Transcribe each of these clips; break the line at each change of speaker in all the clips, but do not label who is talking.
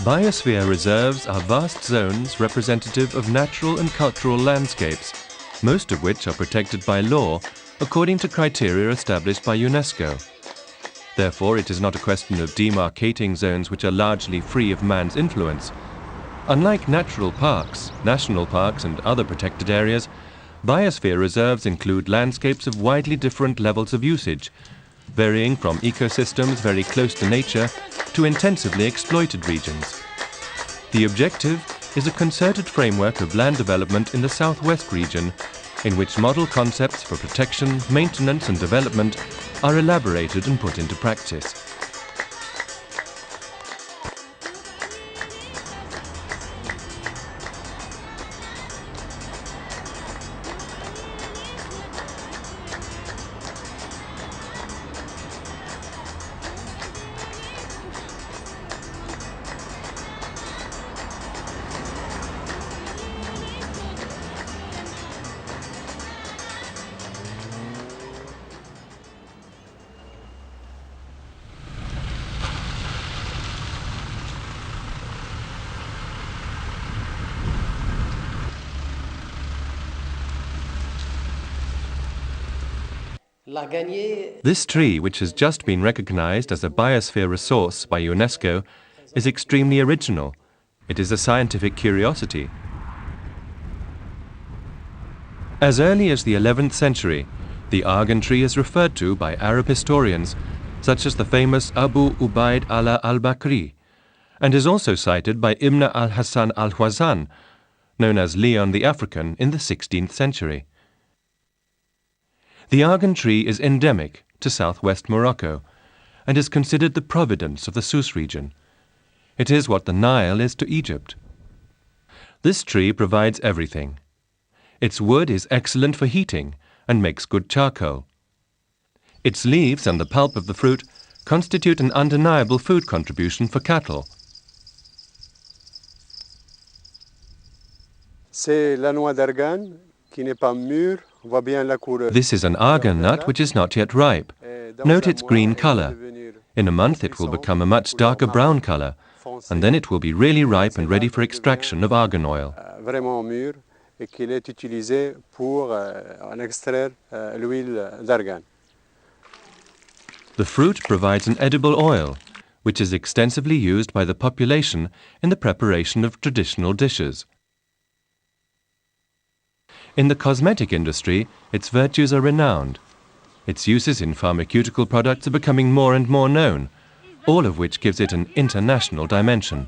Biosphere reserves are vast zones representative of natural and cultural landscapes, most of which are protected by law according to criteria established by UNESCO. Therefore, it is not a question of demarcating zones which are largely free of man's influence. Unlike natural parks, national parks and other protected areas, biosphere reserves include landscapes of widely different levels of usage, varying from ecosystems very close to nature to intensively exploited regions. The objective is a concerted framework of land development in the southwest region, in which model concepts for protection, maintenance and development are elaborated and put into practice. This tree, which has just been recognized as a biosphere resource by UNESCO, is extremely original. It is a scientific curiosity. As early as the 11th century, the Argan tree is referred to by Arab historians, such as the famous Abu Ubaid ala al-Bakri, and is also cited by Ibn al-Hassan al-Hwazan, known as Leon the African, in the 16th century. The Argan tree is endemic to southwest Morocco and is considered the providence of the Souss region. It is what the Nile is to Egypt. This tree provides everything. Its wood is excellent for heating and makes good charcoal. Its leaves and the pulp of the fruit constitute an undeniable food contribution for cattle.
C'est la noix d'argan qui n'est pas mûre.
This is an argan nut which is not yet ripe. Note its green color. In a month it will become a much darker brown color, and then it will be really ripe and ready for extraction of argan oil. The fruit provides an edible oil, which is extensively used by the population in the preparation of traditional dishes. In the cosmetic industry, its virtues are renowned. Its uses in pharmaceutical products are becoming more and more known, all of which gives it an international dimension.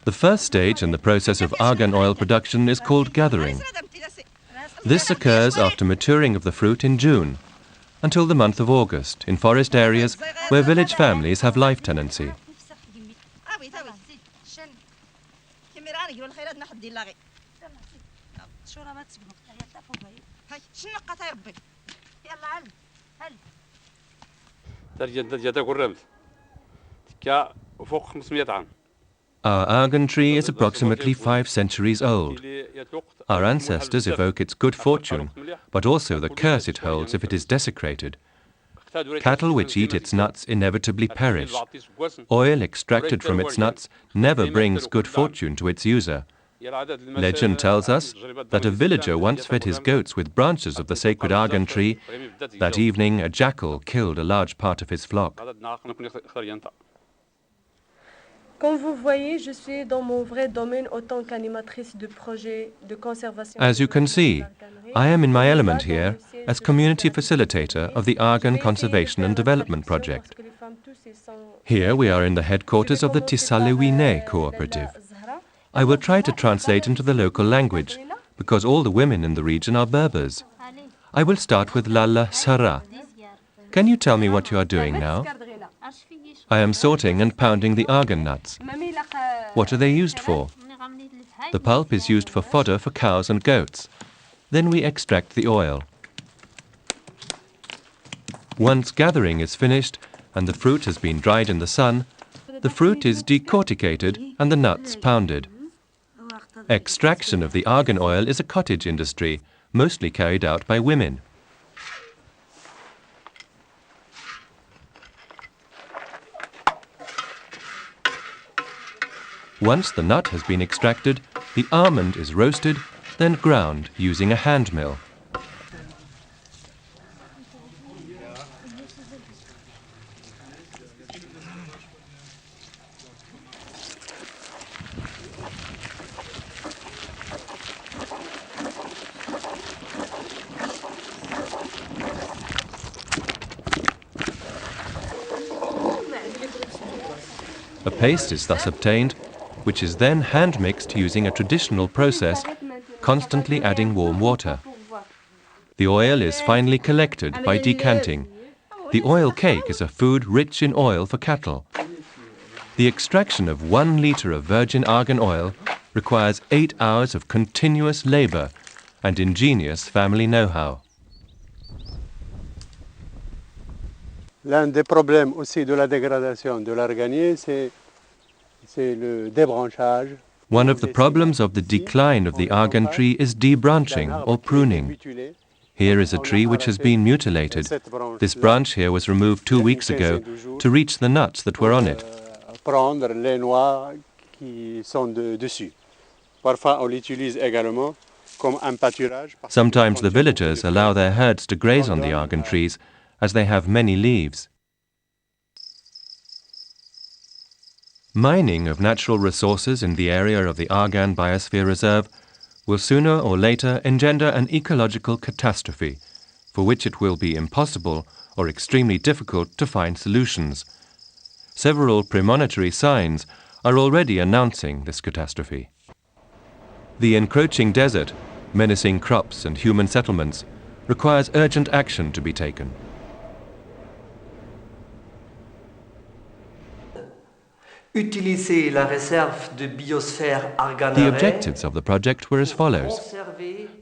The first stage in the process of argan oil production is called gathering. This occurs after maturing of the fruit in June, until the month of August, in forest areas where village families have life tenancy. Our argan tree is approximately 5 centuries old. Our ancestors evoke its good fortune, but also the curse it holds if it is desecrated. Cattle which eat its nuts inevitably perish. Oil extracted from its nuts never brings good fortune to its user. Legend tells us that a villager once fed his goats with branches of the sacred argan tree. That evening, a jackal killed a large part of his flock. As you can see, I am in my element here as community facilitator of the Argan Conservation and Development Project. Here we are in the headquarters of the Tissalewine cooperative. I will try to translate into the local language, because all the women in the region are Berbers. I will start with Lalla Sarah. Can you tell me what you are doing now? I am sorting and pounding the argan nuts. What are they used for? The pulp is used for fodder for cows and goats. Then we extract the oil. Once gathering is finished, and the fruit has been dried in the sun, the fruit is decorticated and the nuts pounded. Extraction of the argan oil is a cottage industry, mostly carried out by women. Once the nut has been extracted, the almond is roasted, then ground using a hand mill. A paste is thus obtained, which is then hand-mixed using a traditional process, constantly adding warm water. The oil is finally collected by decanting. The oil cake is a food rich in oil for cattle. The extraction of 1 litre of virgin argan oil requires 8 hours of continuous labour and ingenious family know-how.
L'un des problèmes aussi de la dégradation de l'arganier, c'est le débranchage.
One of the problems of the decline of the argan tree is debranching or pruning. Here is a tree which has been mutilated. This branch here was removed 2 weeks ago to reach the nuts that were on it.
Prendre les noix qui sont dessus. Parfois on l'utilise également comme un pâturage.
Sometimes the villagers allow their herds to graze on the argan trees as they have many leaves. Mining of natural resources in the area of the Argan Biosphere Reserve will sooner or later engender an ecological catastrophe, for which it will be impossible or extremely difficult to find solutions. Several premonitory signs are already announcing this catastrophe. The encroaching desert, menacing crops and human settlements, requires urgent action to be taken.
Utiliser la réserve de biosphère
The objectives of the project were as follows.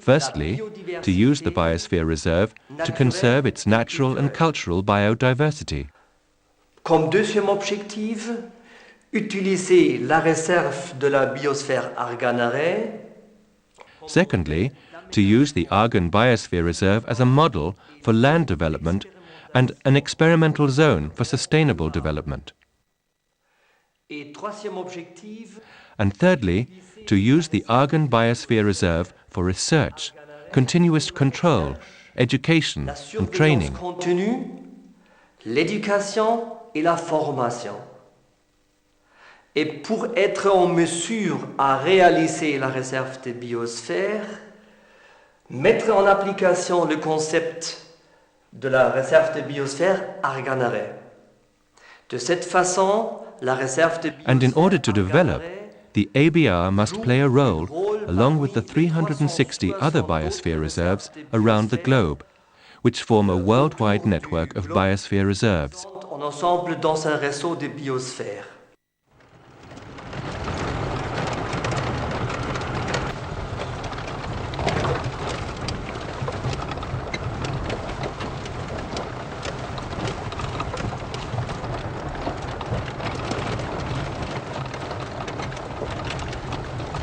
Firstly, to use the Biosphere Reserve to conserve its natural and cultural biodiversity.
Comme deuxième objectif, utiliser la réserve de la biosphère arganare.
Secondly, to use the Argan Biosphere Reserve as a model for land development and an experimental zone for sustainable development. And thirdly, to use the Argan Biosphere Reserve for research, continuous control, education and training.
L'éducation et la formation. Et pour être en mesure à réaliser la réserve de biosphère, mettre en application le concept de la réserve de biosphère arganare. De cette façon,
And in order to develop, the ABR must play a role along with the 360 other biosphere reserves around the globe, which form a worldwide network of biosphere reserves.
Ensemble dans un réseau de biosphères.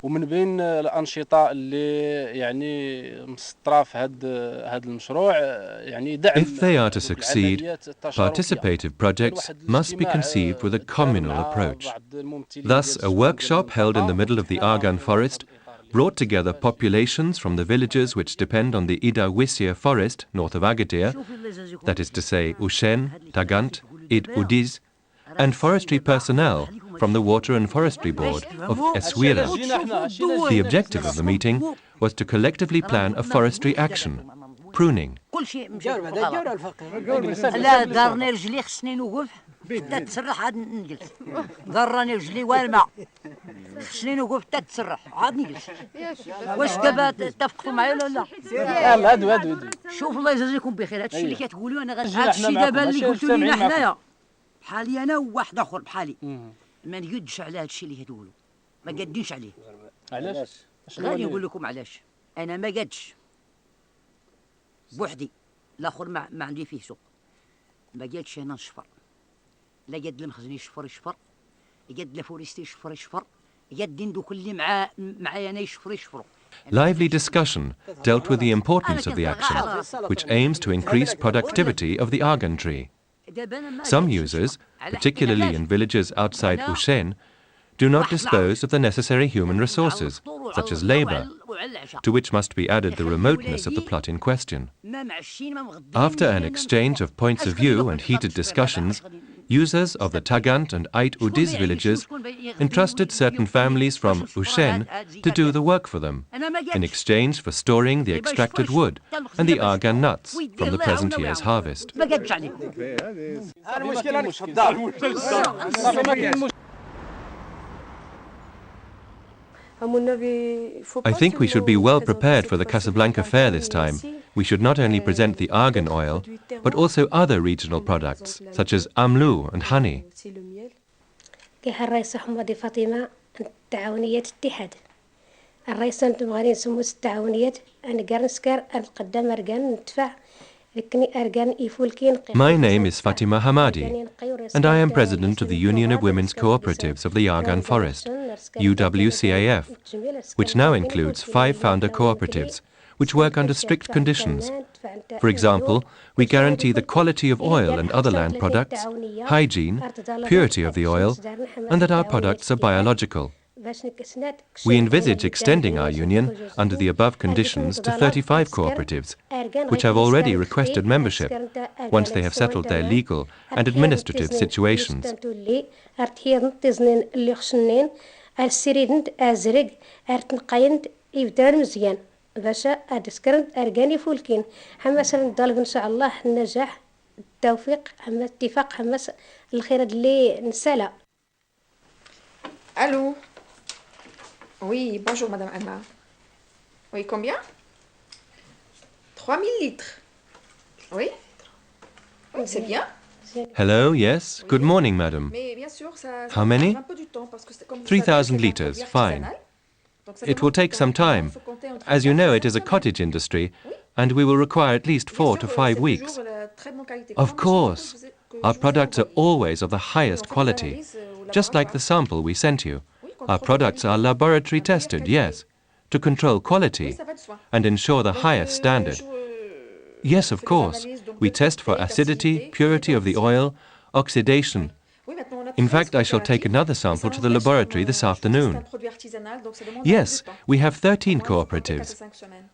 ومن بين الأنشطة اللي يعني مسطرة في هذا المشروع يعني دعم.
If they are to succeed, participative projects must be conceived with a communal approach. Thus, a workshop held in the middle of the Argan forest brought together populations from the villages which depend on the Ida Wissia forest north of Agadir, that is to say Ushen, Tagant, Id Udiz, and forestry personnel from the Water and Forestry Board of Essaouira. The objective of the meeting was to collectively plan a forestry action, pruning.
بحالي انا وواحد اخر بحالي ما نقدش على هذا الشيء اللي كتقولوا ما قادينش عليه.
علاش؟
غادي نقول لكم علاش. انا ما قادش بوحدي، الاخر ما عندي فيه سوق، ما قادش انا نشفر لا قد المخزن يشفر قد الفورستي يشفر قد ندو كل معايا يشفروا.
Lively discussion dealt with the importance of the action, which aims to increase productivity of the argan tree. Some users, particularly in villages outside Ushen, do not dispose of the necessary human resources, such as labor, to which must be added the remoteness of the plot in question. After an exchange of points of view and heated discussions, users of the Tagant and Ait Udiz villages entrusted certain families from Ushen to do the work for them, in exchange for storing the extracted wood and the argan nuts from the present year's harvest. I think we should be well prepared for the Casablanca Fair this time. We should not only present the argan oil, but also other regional products, such as amlou and honey. My name is Fatima Hamadi, and I am president of the Union of Women's Cooperatives of the Argan Forest, UWCAF, which now includes 5 founder cooperatives, which work under strict conditions. For example, we guarantee the quality of oil and other land products, hygiene, purity of the oil, and that our products are biological. We envisage extending our union under the above conditions to 35 cooperatives, which have already requested membership once they have settled their legal and administrative situations.
Allô? Oui, bonjour Madame Anna. Oui, combien? 3000 litres. Oui? Oui, c'est bien.
Hello, yes. Good morning, madam.
Mais bien sûr,
How many?
un peu du temps parce que c'est comme
3,000 litres, fine. It will take some time. As you know, it is a cottage industry, and we will require at least 4 to 5 weeks. Of course. Our products are always of the highest quality, just like the sample we sent you. Our products are laboratory tested, yes, to control quality and ensure the highest standard. Yes, of course. We test for acidity, purity of the oil, oxidation. In fact, I shall take another sample to the laboratory this afternoon. Yes, we have 13 cooperatives.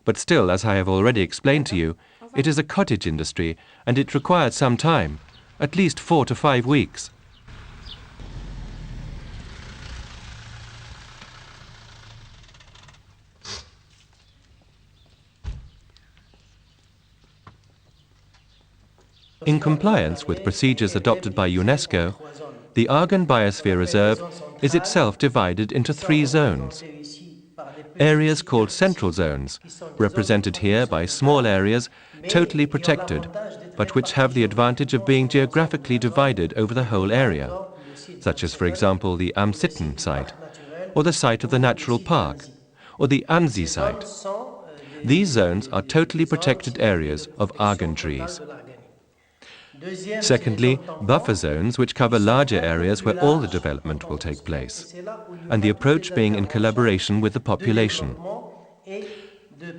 But still, as I have already explained to you, it is a cottage industry and it requires some time, at least 4 to 5 weeks. In compliance with procedures adopted by UNESCO, the Argan Biosphere Reserve is itself divided into 3 zones. Areas called central zones, represented here by small areas totally protected, but which have the advantage of being geographically divided over the whole area, such as, for example, the Amsitten site, or the site of the Natural Park, or the Anzi site. These zones are totally protected areas of argan trees. Secondly, buffer zones which cover larger areas where all the development will take place, and the approach being in collaboration with the population.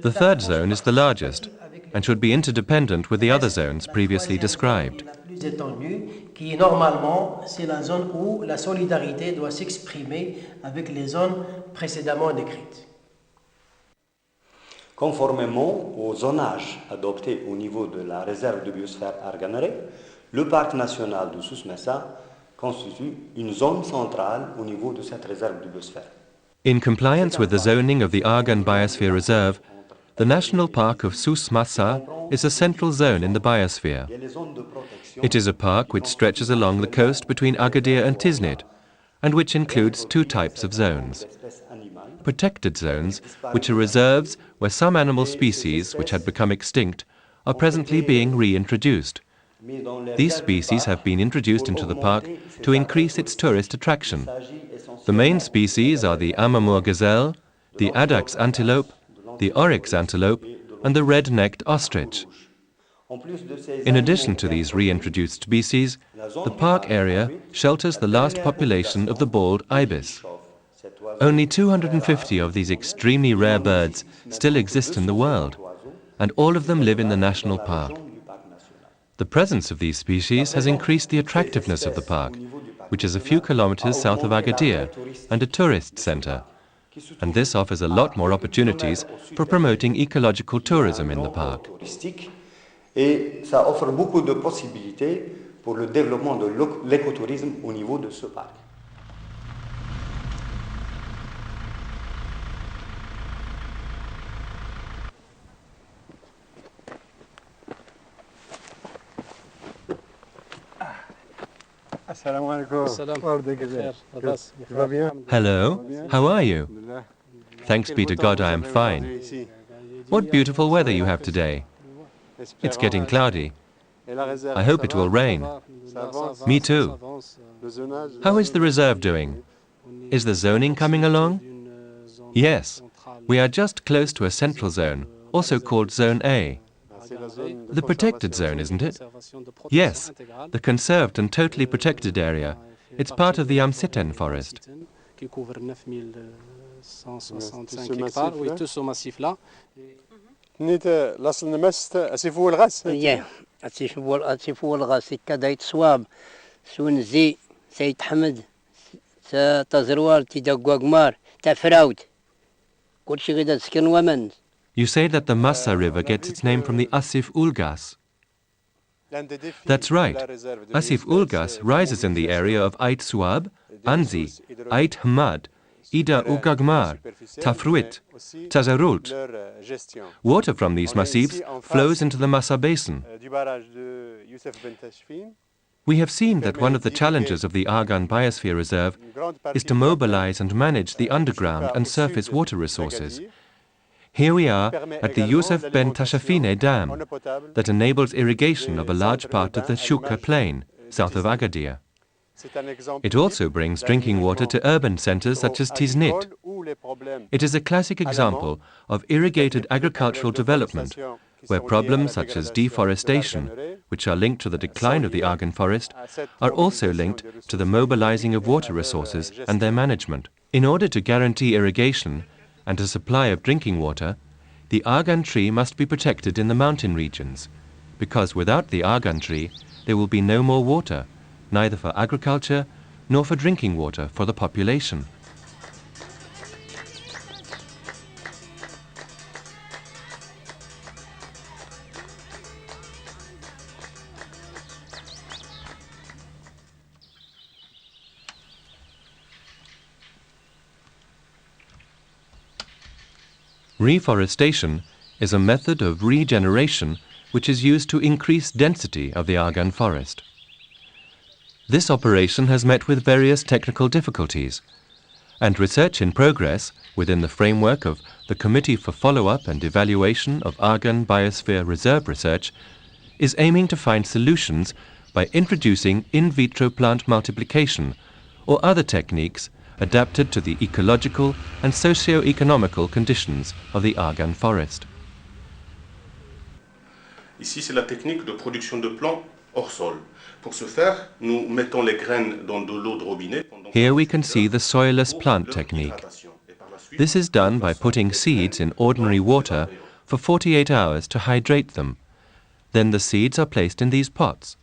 The third zone is the largest and should be interdependent with the other zones previously described.
Conformément au zonage adopté au niveau de la réserve de biosphère arganeraie, le parc national de Souss-Messa constitue une zone centrale au niveau de cette réserve de biosphère.
In compliance with the zoning of the Argan Biosphere Reserve, the National Park of Souss-Massa is a central zone in the biosphere. It is a park which stretches along the coast between Agadir and Tiznit, and which includes 2 types of zones. Protected zones, which are reserves where some animal species which had become extinct are presently being reintroduced. These species have been introduced into the park to increase its tourist attraction. The main species are the Amamur gazelle, the Adax antelope, the Oryx antelope, and the red-necked ostrich. In addition to these reintroduced species, the park area shelters the last population of the bald ibis. Only 250 of these extremely rare birds still exist in the world, and all of them live in the national park. The presence of these species has increased the attractiveness of the park, which is a few kilometers south of Agadir and a tourist center. And this offers a lot more opportunities for promoting ecological tourism in the park.
Et ça offre beaucoup de possibilités pour le développement de l'écotourisme au niveau de ce parc.
Assalamu alaikum.
Hello, how are you? Thanks be to God I am fine. What beautiful weather you have today. It's getting cloudy. I hope it will rain. Me too. How is the reserve doing? Is the zoning coming along? Yes, we are just close to a central zone, also called Zone A. The protected zone, isn't it? Yes, the conserved and totally protected area. It's part of the Amsiten forest.
نيت لاصل نمست اسيفو الغاس
ياه اسيفو الغاس كدايت صواب سونزي سيد حمد تزروار تيدقوغمار تفراود كل شيء غدا سكن ومن.
You say that the Massa River gets its name from the Asif Ulgas. That's right. Asif Ulgas rises in the area of Ait Suab, Anzi, Ait Hamad, Ida Ugagmar, Tafruit, Tazarult. Water from these massifs flows into the Massa Basin. We have seen that one of the challenges of the Argan Biosphere Reserve is to mobilize and manage the underground and surface water resources. Here we are at the Youssef Ben Tashafine Dam that enables irrigation of a large part of the Shuka Plain, south of Agadir. It also brings drinking water to urban centers such as Tiznit. It is a classic example of irrigated agricultural development, where problems such as deforestation, which are linked to the decline of the Argan forest, are also linked to the mobilizing of water resources and their management. In order to guarantee irrigation and a supply of drinking water, the Argan tree must be protected in the mountain regions, because without the Argan tree, there will be no more water, neither for agriculture nor for drinking water for the population. Reforestation is a method of regeneration which is used to increase density of the Argan forest. This operation has met with various technical difficulties, and research in progress within the framework of the Committee for Follow-up and Evaluation of Argan Biosphere Reserve Research is aiming to find solutions by introducing in vitro plant multiplication or other techniques adapted to the ecological and socio-economical conditions of the Argan forest.
Ici, c'est la technique de production de plants hors sol. Pour ce faire, nous mettons les graines dans de l'eau de robinet.
Here we can see the soilless plant technique. This is done by putting seeds in ordinary water for 48 hours to hydrate them. Then the seeds are placed in these pots.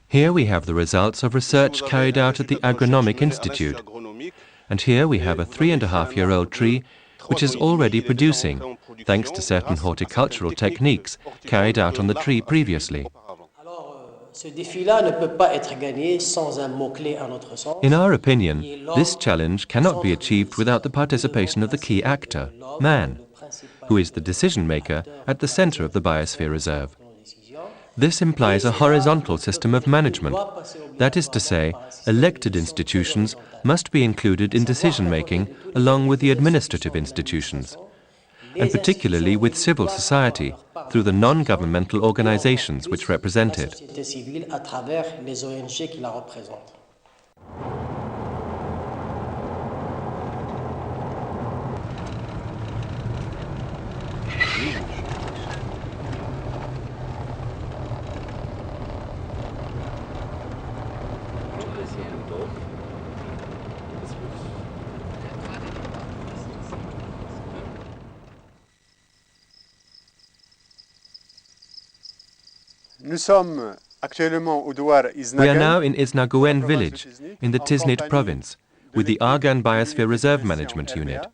Here we have the results of research carried out at the Agronomic Institute. And here we have a 3.5-year-old tree which is already producing, thanks to certain horticultural techniques carried out on the tree previously. In our opinion, this challenge cannot be achieved without the participation of the key actor, man, who is the decision-maker at the center of the Biosphere Reserve. This implies a horizontal system of management. That is to say, elected institutions must be included in decision-making along with the administrative institutions, and particularly with civil society through the non-governmental organizations which represent it.
Nous sommes actuellement au douar
We are now
Iznagan.
in Iznaguen village, in the Tiznit province, with the Argan Biosphere Reserve Management Unit.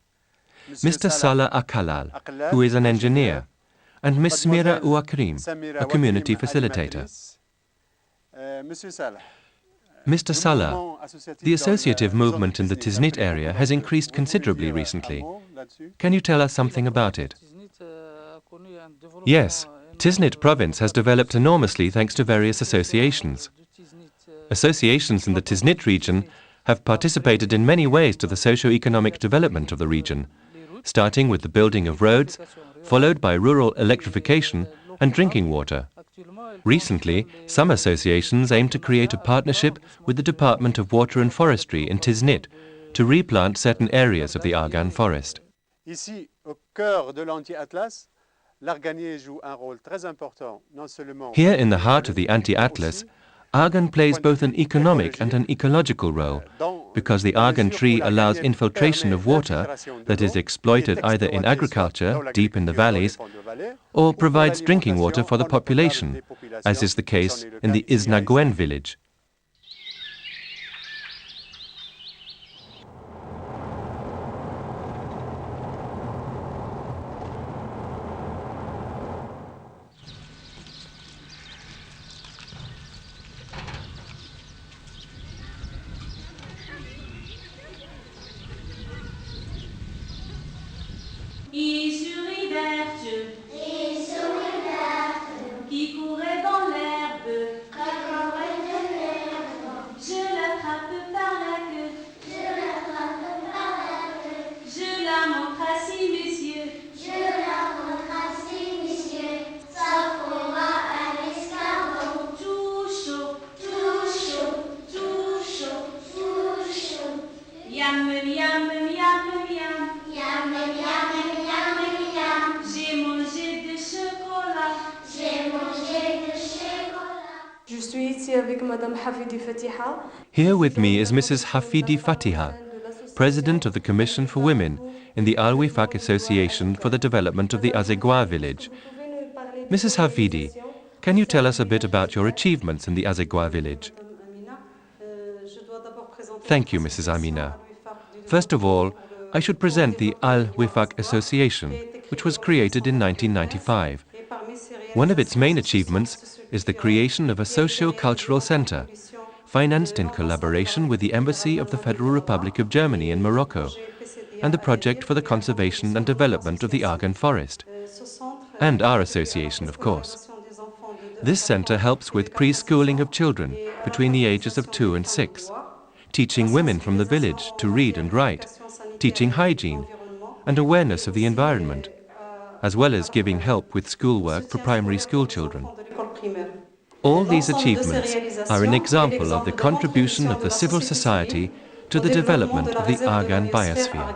Mr. Salah Akalal, who is an engineer, and Miss Smira Ouakrim, a community facilitator. Mr. Salah, the associative movement in the Tiznit area has increased considerably recently. Can you tell us something about it? Yes, Tiznit province has developed enormously thanks to various associations. Associations in the Tiznit region have participated in many ways to the socio-economic development of the region, starting with the building of roads, followed by rural electrification and drinking water. Recently, some associations aim to create a partnership with the Department of Water and Forestry in Tiznit to replant certain areas of the Argan forest.
Ici, au cœur de l'anti-Atlas, l'Arganier joue un rôle très important, non seulement
Here in the heart of the anti-Atlas, Argan plays both an economic and an ecological role, because the Argan tree allows infiltration of water that is exploited either in agriculture, deep in the valleys, or provides drinking water for the population, as is the case in the Iznaguen village.
Qui courait dans l'herbe, je l'attrape par la queue, je la montre assis, messieurs, ça fera un escargot, tout chaud, yam, yam, yam, yam, yam, yam, j'ai mangé de chocolat.
Je suis ici avec Madame Hafidi Fatiha.
Here with me is Mrs. Hafidi Fatiha, President of the Commission for Women in the Al Wifaq Association for the Development of the Azegwa village. Mrs. Hafidi, can you tell us a bit about your achievements in the Azegwa village? Thank you, Mrs. Amina. First of all, I should present the Al Wifaq Association, which was created in 1995. One of its main achievements is the creation of a socio-cultural center, financed in collaboration with the Embassy of the Federal Republic of Germany in Morocco, and the Project for the Conservation and Development of the Argan Forest, and our association, of course. This center helps with preschooling of children between the ages of 2 and 6, teaching women from the village to read and write, teaching hygiene, and awareness of the environment, as well as giving help with schoolwork for primary school children. All these achievements are an example of the contribution of the civil society to the development of the Argan biosphere.